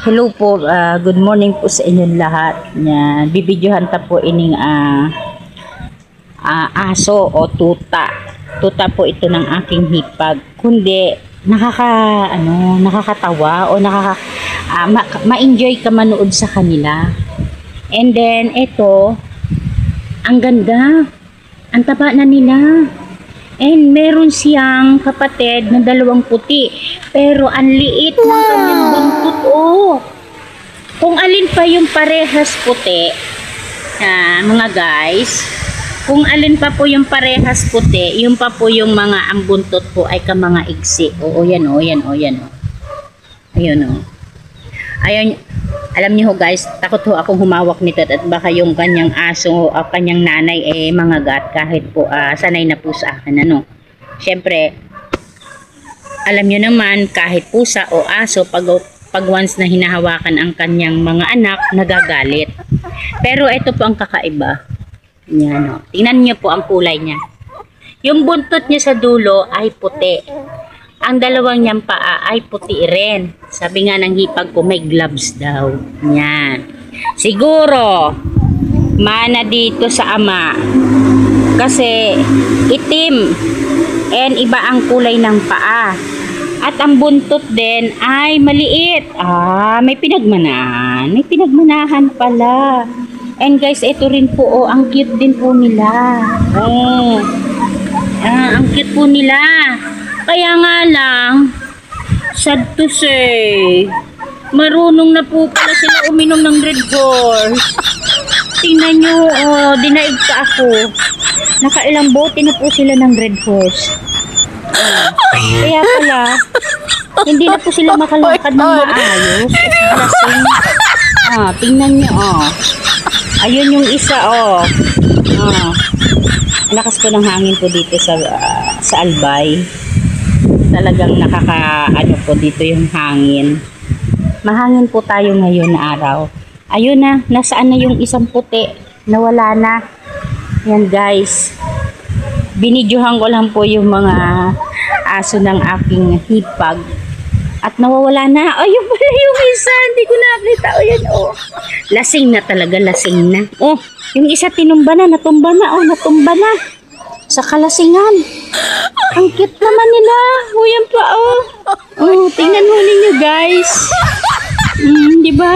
Hello po, good morning po sa inyong lahat. Yan, bibidyohan ta po ining aso o tuta. Tuta po ito ng aking hipag. Kundi nakakatawa o ma-enjoy ka manood sa kanila. And then ito, ang ganda. Ang taba na nila. And meron siyang kapatid na dalawang puti. Pero ang liit ng kanyang buntot. Oh. Kung alin pa yung parehas puti, mga guys, kung alin pa po yung parehas puti, yung pa po yung mga ang buntot po ay ka mga igsi. Oo, yan o, yan o, yan o. Ayun o. Ayun, alam niyo ho guys, takot ho akong humawak nito at baka yung kanyang aso o kanyang nanay mangagat kahit po sanay na po sa akin. Siyempre, alam niyo naman kahit pusa o aso pag once na hinahawakan ang kanyang mga anak, nagagalit. Pero ito po ang kakaiba. Yan o. Tingnan niyo po ang kulay niya. Yung buntot niya sa dulo ay puti. Ang dalawang niyang paa ay puti rin. Sabi nga ng hipag ko, may gloves daw. Yan. Siguro, mana dito sa ama. Kasi itim. And iba ang kulay ng paa. At ang buntot din ay maliit. May pinagmanahan. May pinagmanahan pala. And guys, ito rin po, ang cute din po nila. Ang cute po nila. Kaya nga lang, sad to say, marunong na po pala sila uminom ng Red Horse. Tingnan nyo, dinaig ka ako. Nakailang bote na po sila ng Red Horse. Kaya pala, hindi na po sila makalakad ng maayos. Lasing. Tingnan nyo, ayun yung isa, Ang lakas po ng hangin po dito sa Albay. Talagang po dito yung hangin. Mahangin po tayo ngayon na araw. Ayun na, nasaan na yung isang puti? Nawala na. Yan guys. Binidyohan ko lang po yung mga aso ng aking hipag. At nawawala na. Ayun pala yung isa. Hindi ko nakita. Ayan, lasing na talaga, lasing na. Yung isa tinumba na, natumba na. Natumba na. Sa kalasingan. Ang cute naman nila. Yan pa, tingnan mo ninyo guys. Diba?